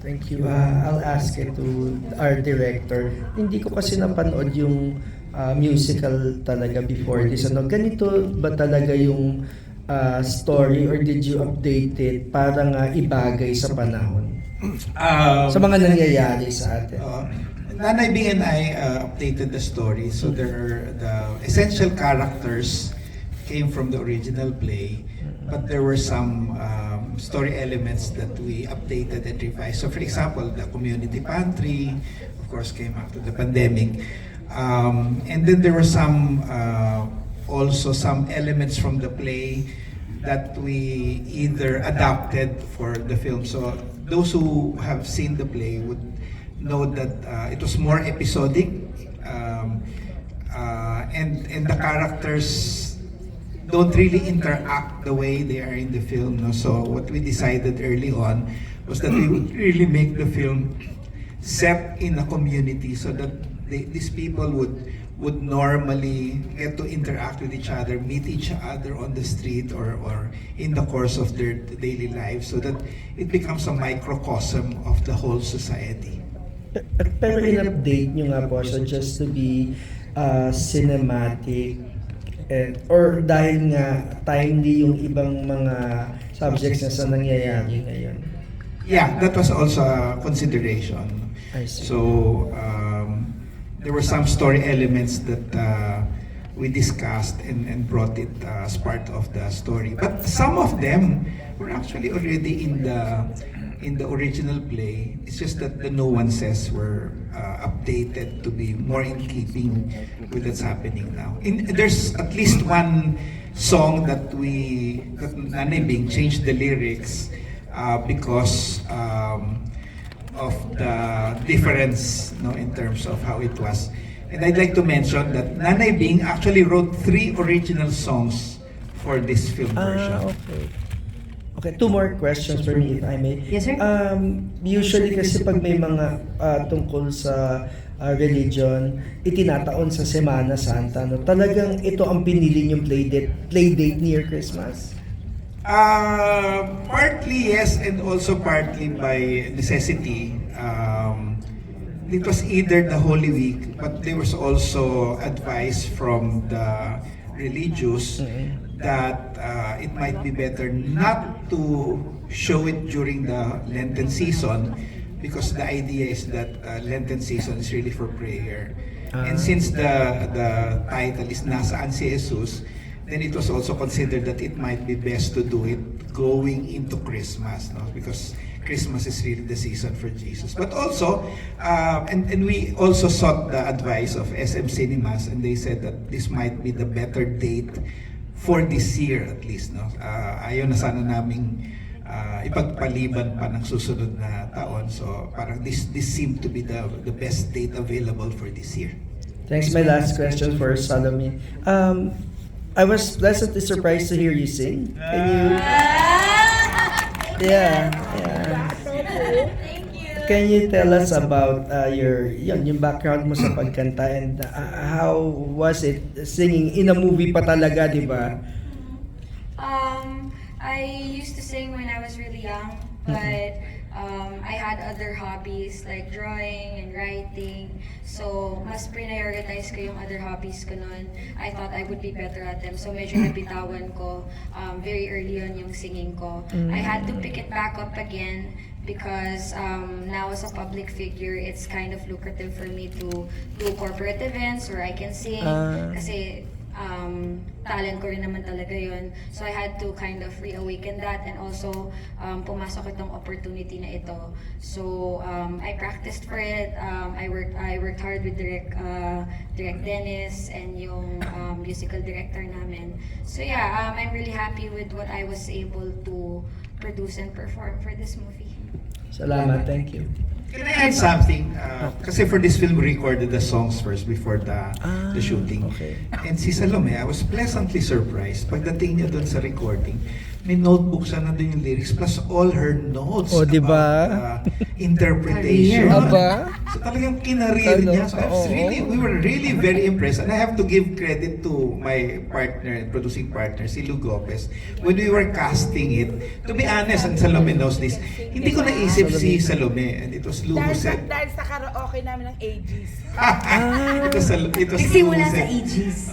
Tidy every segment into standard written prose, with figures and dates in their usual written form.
Thank you. I'll ask it to our director. Hindi ko kasi napanood yung musical talaga before this. Ano, ganito ba talaga yung story or did you update it para nga ibagay sa panahon? Sa mga nangyayari sa atin. Nanay Bing and I updated the story. So the essential characters came from the original play, but there were some story elements that we updated and revised. So for example, the community pantry, of course, came after the pandemic. And then there were some also some elements from the play that we either adapted for the film. So those who have seen the play would know that it was more episodic, and the characters don't really interact the way they are in the film. No? So what we decided early on was that we would really make the film set in a community so that these people would normally get to interact with each other, meet each other on the street or in the course of their daily lives, so that it becomes a microcosm of the whole society. Pero in-update nyo nga po so just to be cinematic or dahil nga timely yung ibang mga subjects na sa nangyayari ngayon? Yeah, that was also a consideration. I see. So there were some story elements that we discussed and brought it as part of the story. But some of them were actually already in the original play. It's just that the nuances were updated to be more in keeping with what's happening now. There's at least one song that Nanay Bing changed the lyrics because of the difference, no, in terms of how it was. And I'd like to mention that Nanay Bing actually wrote 3 original songs for this film version. Okay. Okay, 2 more questions for me if I may. Yes, sir. Usually kasi pag may mga tungkol sa religion, itinataon sa Semana Santa, no? Talagang ito ang pinili niyong play date near Christmas? Partly yes, and also partly by necessity. It was either the Holy Week, but there was also advice from the religious that it might be better not to show it during the Lenten season, because the idea is that Lenten season is really for prayer. And since the title is Nasaan si Hesus, then it was also considered that it might be best to do it going into Christmas, no? Because Christmas is really the season for Jesus. But also, and we also sought the advice of SM Cinemas, and they said that this might be the better date for this year at least, no? Ayaw na sana naming ipagpaliban pa ng susunod na taon. So parang this seemed to be the best date available for this year. Thanks. My last question for Salome. I was pleasantly surprised to hear you sing. Can you? Yeah. Thank you. Can you tell us about yung background mo sa pagkanta and how was it singing in a movie pa talaga, di ba? I used to sing when I was really young, but I had other hobbies like drawing and writing. So, mas prioritize ko yung other hobbies ko noon. I thought I would be better at them. So, medyo nabitawan ko very early on yung singing ko. I had to pick it back up again because now as a public figure, it's kind of lucrative for me to do corporate events where I can sing. Kasi talent ko rin naman talaga yun. So I had to kind of reawaken that, and also pumasok itong opportunity na ito. So I practiced for it. I worked hard with Direct Dennis and yung musical director namin. So yeah, I'm really happy with what I was able to produce and perform for this movie. Salamat, thank you. Can I add something? Kasi for this film, we recorded the songs first before the shooting. Okay. And si Salome, I was pleasantly surprised pagdating niya doon sa recording. may notebook siya, nandun yung lyrics, plus all her notes O, di ba? about interpretation. Career. Aba? So talagang kinarir niya. So Oo. we were really very impressed. And I have to give credit to my partner, producing partner, si Lou Gomez. When we were casting it, to be honest, and Salome knows this, hindi ko naisip si Salome. And it was Lou who said, Dahil sa karaoke namin ng AGs. it was Lou Nagsimula who sa said, Aegis.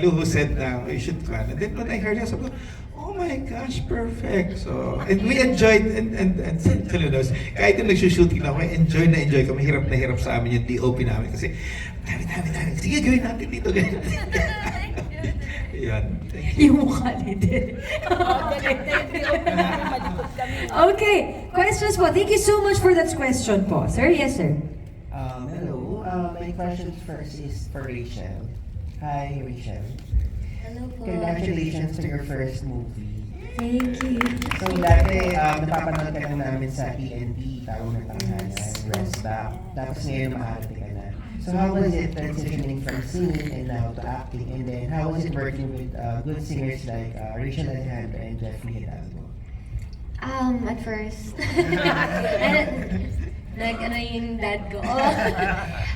Lou who said na we should plan. And then when I heard it, sabi ko, oh my gosh, perfect. So, and we enjoyed, and knows, kahit yung nagsushooting na ako, enjoy kami, hirap na hirap sa amin yung DOP namin. Kasi, dami. Sige, gawin natin dito, gawin natin. Yan. Thank you. Yung mukha ni din. Okay, questions po. Thank you so much for that question po. Sir, yes sir. Hello. My question first is for Rachel. Hi, Rachel. Hello po. Congratulations to your first movie. Thank you. So, dati, napapanood ka lang namin sa TNT, Tawag ng Tanghalan, Rest Back. Tapos ngayon, makakati ka na. So, how was it transitioning from singing and now to acting? And then, how was it working with good singers like Rachel Alejandro and Jeffrey Hidalgo? At first, ano yung dad ko.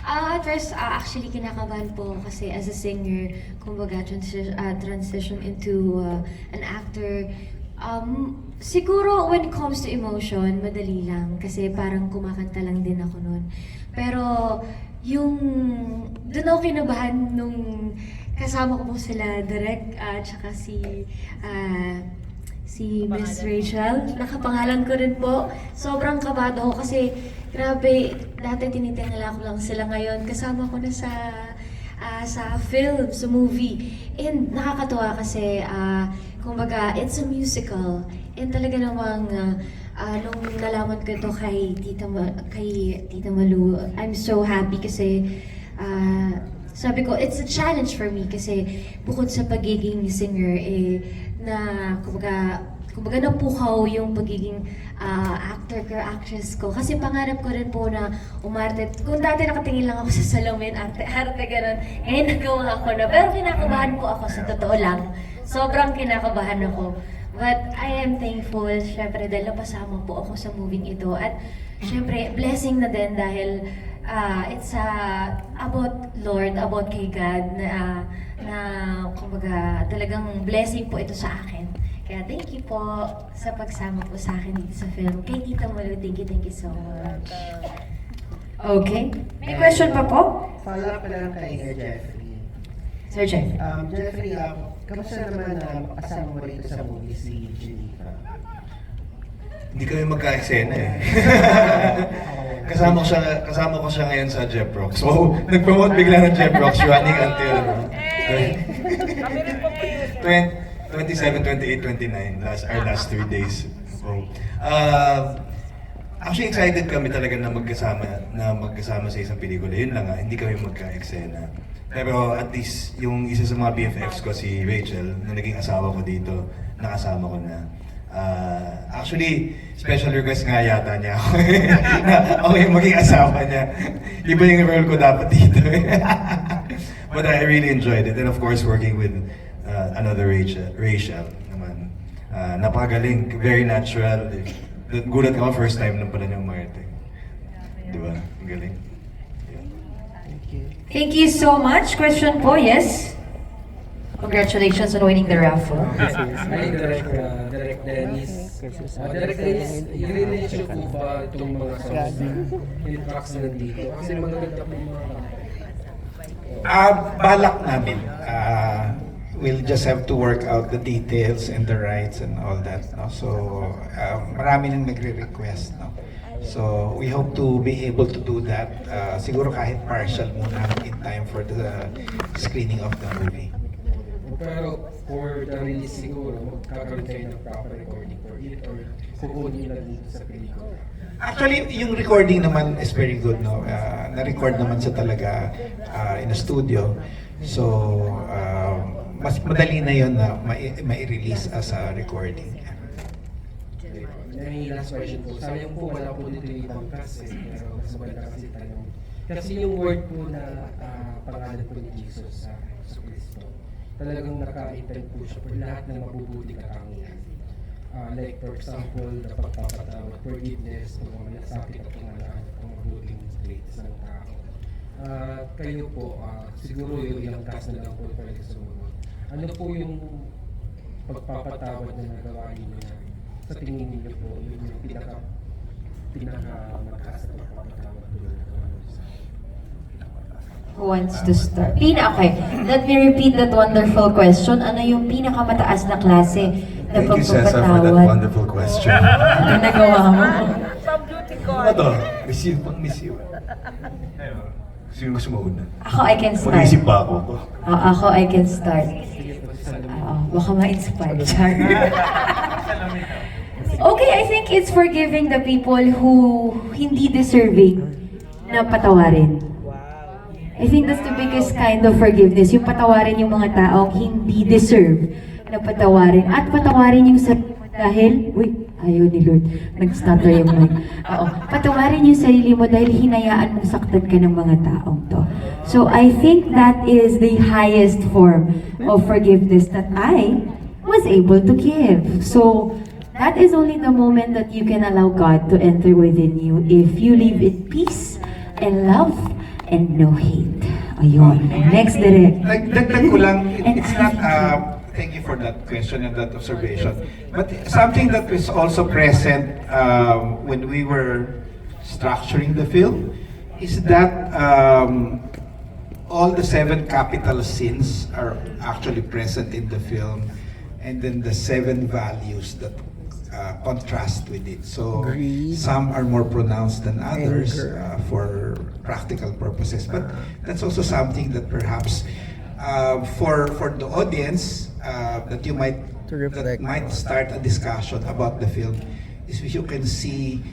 At first, actually, kinakabahan po ako kasi as a singer, kumbaga, transition into an actor. Siguro, when it comes to emotion, madali lang. Kasi parang kumakanta lang din ako noon. Pero, doon ako kinabahan nung kasama ko po sila, Direk, at saka si Miss Rachel. Nakapangalan ko rin po. Sobrang kabado ako kasi grabe, dati tinitingala ko lang sila ngayon. Kasama ko na sa film, sa movie. And nakakatuwa kasi, kumbaga, it's a musical. And talaga namang, nung nalaman ko ito kay Tita Malu, I'm so happy kasi, sabi ko, it's a challenge for me kasi bukod sa pagiging singer, kumbaga napukaw yung pagiging actor or actress ko. Kasi pangarap ko rin po na umarte. Kung dati nakatingin lang ako sa salamin, arte, ganun. Ngayon nagawa ko na. Pero kinakabahan po ako, sa totoo lang. Sobrang kinakabahan ako. But I am thankful, syempre, dahil napasama po ako sa moving ito. At syempre, blessing na din dahil it's about Lord, about kay God, na kumbaga talagang blessing po ito sa akin. Kaya thank you po sa pagsama po sa akin dito sa film. Kay Tita Malu, thank you so much. Okay. May question pa po? Follow up pa lang kay Jeffrey. Sir Jeff. Jeffrey, kamusta naman na kasama mo rito sa movie si Geneva? Hindi kami magka-eksena eh. kasama ko siya ngayon sa Jeff Rock. So, nag-promote bigla ng Jeff Rock, running until 27, 28, 29, our last 3 days. So, actually excited kami talaga na magkasama sa isang pelikula. Yun lang nga, hindi kami magka-eksena. Pero at least, yung isa sa mga BFFs ko, si Rachel, na naging asawa ko dito, nakasama ko na. Actually, special request nga yata niya ako. Ako yung maging asawa niya. Iba yung role ko dapat dito. But I really enjoyed it. And of course, working with another Rachel naman. Napakagaling, very natural. Gulat ako first time lang pala niyang umarte. Di ba? Ang galing. Thank you so much. Question po, yes? Congratulations on winning the raffle. Hi, Direk Dennis. Direk Dennis, i-release nyo po ba itong mga songs and tracks na nandito? Kasi magaganda po mga... Balak namin. We'll just have to work out the details and the rights and all that. No? So, marami nang nagre-request. No? So, we hope to be able to do that. Siguro kahit partial muna in time for the screening of the movie. Pero for the release siguro, magkakaroon kayo ng proper recording for it or kukunin nyo lang dito sa pelikula? Actually, yung recording naman is very good. No? Na-record naman siya talaga in a studio. So, mas madali na yun na mai-release as a recording. May last question po. Sayang po wala po dito yung ibang cast pero mas maganda kasi tanong. Kasi yung word po na pangalan po ni Jesus sa Kristo, talagang naka-intend po siya for lahat ng mabubuting katangian. Like for example, na pagpapatawad, forgiveness, kung mga nasakit at pangalaan at mga mabuting traits ng tao. Kayo po, siguro yung ilang task na lang po talaga sa mga. Ano po yung pagpapatawad na nagawa niyo na sa tingin niyo po, yung pinaka-mataas na pagpapatawad po na nagawa niyo sa Who wants to start? Okay. Let me repeat that wonderful question. Ano yung pinakamataas na klase na Thank you, Cesar, for that pagpapatawad? wonderful question. Na nagawa mo? Pang beauty Ano call. to? Miss you, pang miss you. Sino gusto mauna? Ako, I can start. Mag-isip pa ako. Ako, I can start. Baka ma-inspire. Char. Okay, I think it's forgiving the people who hindi deserving na patawarin. I think that's the biggest kind of forgiveness. Yung patawarin yung mga taong hindi deserve na patawarin. At patawarin yung sarili mo dahil, ayaw ni Lord, nag-stutter yung mic. Oo, patawarin yung sarili mo dahil hinayaan mong saktan ka ng mga taong to. So I think that is the highest form of forgiveness that I was able to give. So that is only the moment that you can allow God to enter within you if you live in peace and love and no hate. Ayun. Next, direct. Dagdag ko lang, it's not, thank you for that question and that observation. But something that was also present when we were structuring the film is that all the 7 capital sins are actually present in the film, and then the 7 values that contrast with it. So some are more pronounced than others for practical purposes. But that's also something that perhaps for the audience that you might start a discussion about the film is if you can see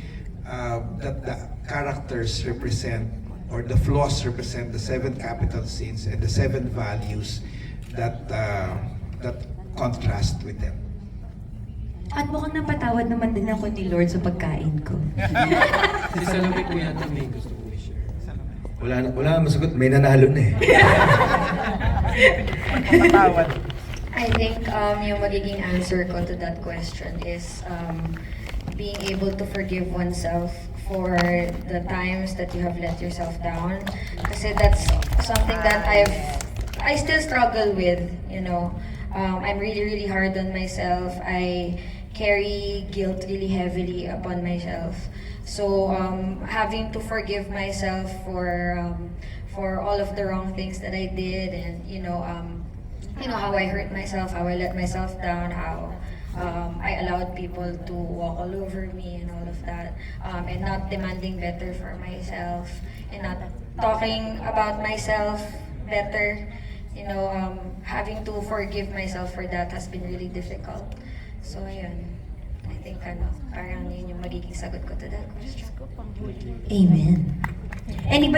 that the characters represent, or the flaws represent, the 7 capital sins and the 7 values that contrast with them. At mukhang napatawad naman din ako ni Lord sa pagkain ko. Si Salome po yata may gusto ko i-share. Wala na masagot, may nanalo na eh. I think yung magiging answer ko to that question is being able to forgive oneself for the times that you have let yourself down. Kasi that's something that I still struggle with, you know. I'm really, really hard on myself. I carry guilt really heavily upon myself. So having to forgive myself for all of the wrong things that I did, and you know how I hurt myself, how I let myself down, how I allowed people to walk all over me and all of that, and not demanding better for myself, and not talking about myself better. You know, having to forgive myself for that has been really difficult. So, ayun. I think, parang yun yung magiging sagot ko to that question. Amen. Anybody